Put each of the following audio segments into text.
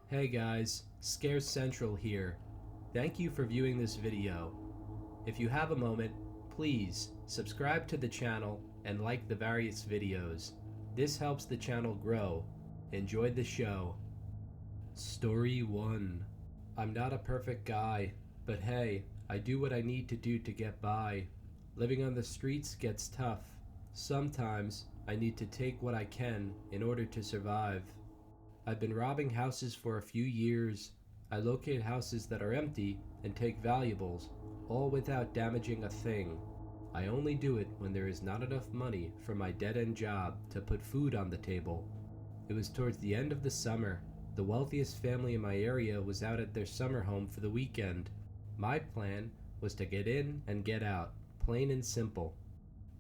Hey guys, Scare Central here. Thank you for viewing this video. If you have a moment, please subscribe to the channel and like the various videos. This helps the channel grow. Enjoy the show. Story 1. I'm not a perfect guy, but hey, I do what I need to do to get by. Living on the streets gets tough. Sometimes I need to take what I can in order to survive. I've been robbing houses for a few years. I locate houses that are empty and take valuables, all without damaging a thing. I only do it when there is not enough money for my dead-end job to put food on the table. It was towards the end of the summer. The wealthiest family in my area was out at their summer home for the weekend. My plan was to get in and get out, plain and simple.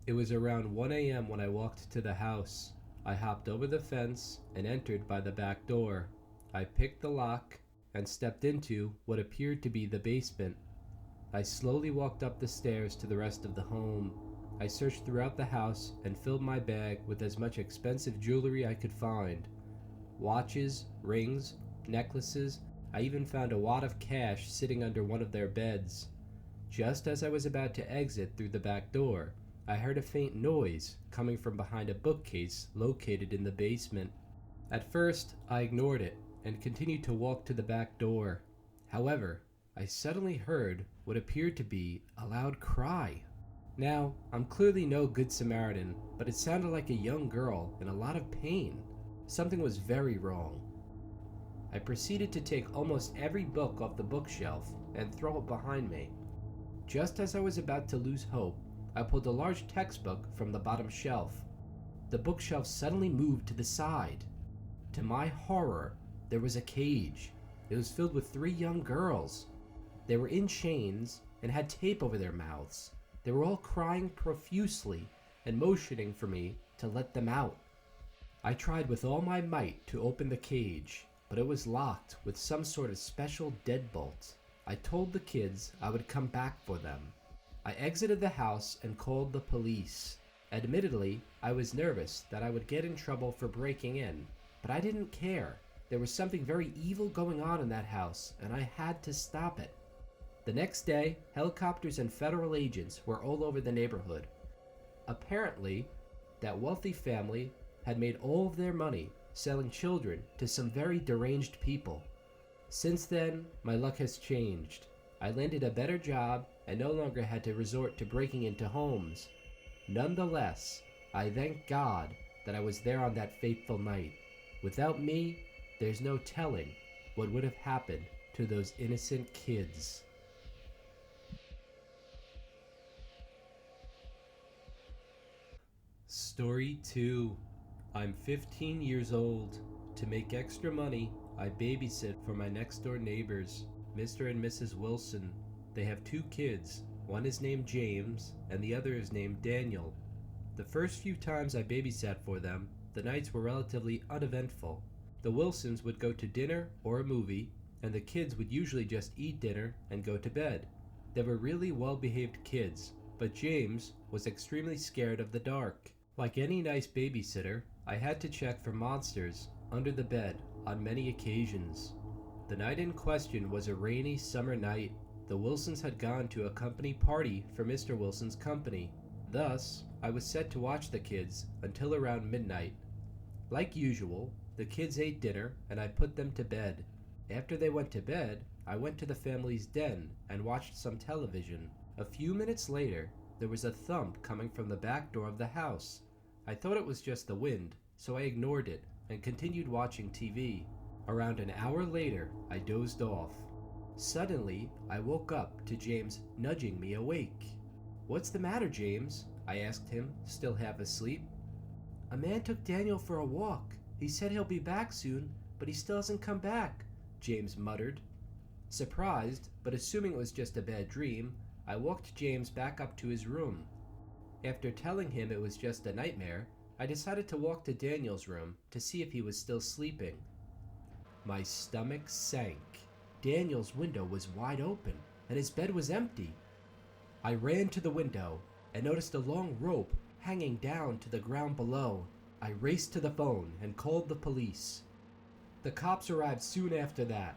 It was around 1 a.m. when I walked to the house. I hopped over the fence and entered by the back door. I picked the lock and stepped into what appeared to be the basement. I slowly walked up the stairs to the rest of the home. I searched throughout the house and filled my bag with as much expensive jewelry I could find. Watches, rings, necklaces. I even found a wad of cash sitting under one of their beds. Just as I was about to exit through the back door, I heard a faint noise coming from behind a bookcase located in the basement. At first, I ignored it and continued to walk to the back door. However, I suddenly heard what appeared to be a loud cry. Now, I'm clearly no good Samaritan, but it sounded like a young girl in a lot of pain. Something was very wrong. I proceeded to take almost every book off the bookshelf and throw it behind me. Just as I was about to lose hope, I pulled a large textbook from the bottom shelf. The bookshelf suddenly moved to the side. To my horror, there was a cage. It was filled with 3 young girls. They were in chains and had tape over their mouths. They were all crying profusely and motioning for me to let them out. I tried with all my might to open the cage, but it was locked with some sort of special deadbolt. I told the kids I would come back for them. I exited the house and called the police. Admittedly, I was nervous that I would get in trouble for breaking in, but I didn't care. There was something very evil going on in that house, and I had to stop it. The next day, helicopters and federal agents were all over the neighborhood. Apparently, that wealthy family had made all of their money selling children to some very deranged people. Since then, my luck has changed. I landed a better job and no longer had to resort to breaking into homes. Nonetheless, I thank God that I was there on that fateful night. Without me, there's no telling what would have happened to those innocent kids. Story 2. I'm 15 years old. To make extra money, I babysit for my next door neighbors, Mr. and Mrs. Wilson. They have 2 kids. One is named James and the other is named Daniel. The first few times I babysat for them, the nights were relatively uneventful. The Wilsons would go to dinner or a movie, and the kids would usually just eat dinner and go to bed. They were really well-behaved kids, but James was extremely scared of the dark. Like any nice babysitter, I had to check for monsters under the bed on many occasions. The night in question was a rainy summer night. The Wilsons had gone to a company party for Mr. Wilson's company. Thus, I was set to watch the kids until around midnight. Like usual, the kids ate dinner and I put them to bed. After they went to bed, I went to the family's den and watched some television. A few minutes later, there was a thump coming from the back door of the house. I thought it was just the wind, so I ignored it and continued watching TV. Around an hour later, I dozed off. Suddenly, I woke up to James nudging me awake. "What's the matter, James?" I asked him, still half asleep. "A man took Daniel for a walk. He said he'll be back soon, but he still hasn't come back," James muttered. Surprised, but assuming it was just a bad dream, I walked James back up to his room. After telling him it was just a nightmare, I decided to walk to Daniel's room to see if he was still sleeping. My stomach sank. Daniel's window was wide open, and his bed was empty. I ran to the window and noticed a long rope hanging down to the ground below. I raced to the phone and called the police. The cops arrived soon after that.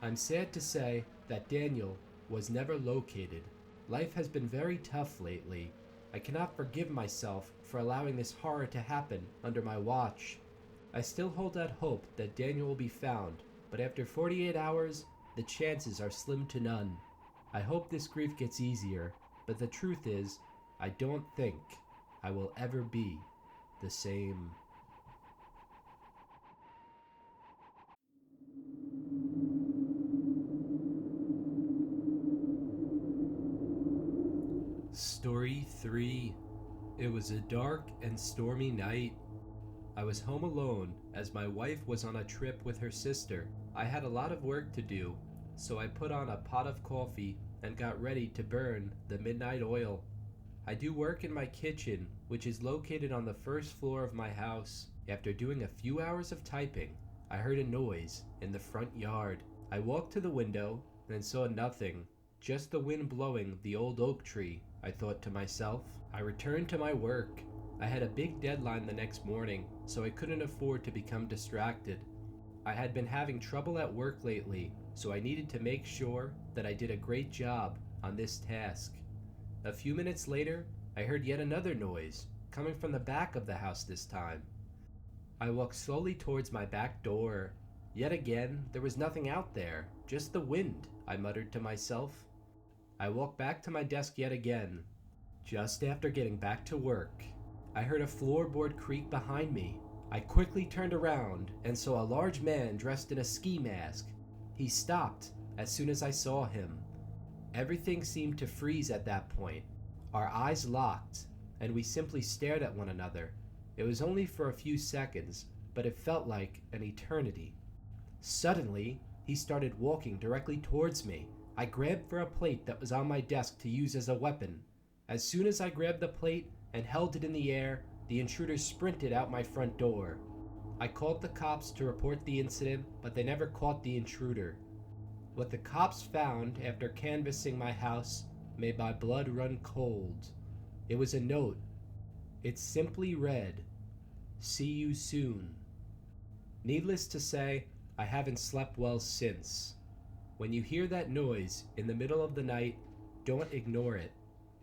I'm sad to say that Daniel was never located. Life has been very tough lately. I cannot forgive myself for allowing this horror to happen under my watch. I still hold out hope that Daniel will be found, but after 48 hours, the chances are slim to none. I hope this grief gets easier, but the truth is, I don't think I will ever be the same. Story 3. It was a dark and stormy night. I was home alone as my wife was on a trip with her sister. I had a lot of work to do, so I put on a pot of coffee and got ready to burn the midnight oil. I do work in my kitchen, which is located on the first floor of my house. After doing a few hours of typing, I heard a noise in the front yard. I walked to the window and saw nothing, just the wind blowing the old oak tree, I thought to myself. I returned to my work. I had a big deadline the next morning, so I couldn't afford to become distracted. I had been having trouble at work lately, so I needed to make sure that I did a great job on this task. A few minutes later, I heard yet another noise, coming from the back of the house this time. I walked slowly towards my back door. Yet again, there was nothing out there, just the wind, I muttered to myself. I walked back to my desk yet again. Just after getting back to work, I heard a floorboard creak behind me. I quickly turned around and saw a large man dressed in a ski mask. He stopped as soon as I saw him. Everything seemed to freeze at that point. Our eyes locked, and we simply stared at one another. It was only for a few seconds, but it felt like an eternity. Suddenly, he started walking directly towards me. I grabbed for a plate that was on my desk to use as a weapon. As soon as I grabbed the plate and held it in the air, the intruder sprinted out my front door. I called the cops to report the incident, but they never caught the intruder. What the cops found after canvassing my house made my blood run cold. It was a note. It simply read, "See you soon." Needless to say, I haven't slept well since. When you hear that noise in the middle of the night, don't ignore it.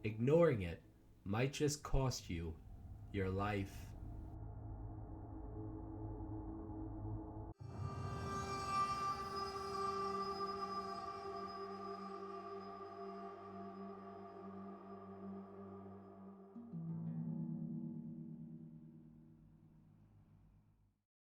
Ignoring it might just cost you your life.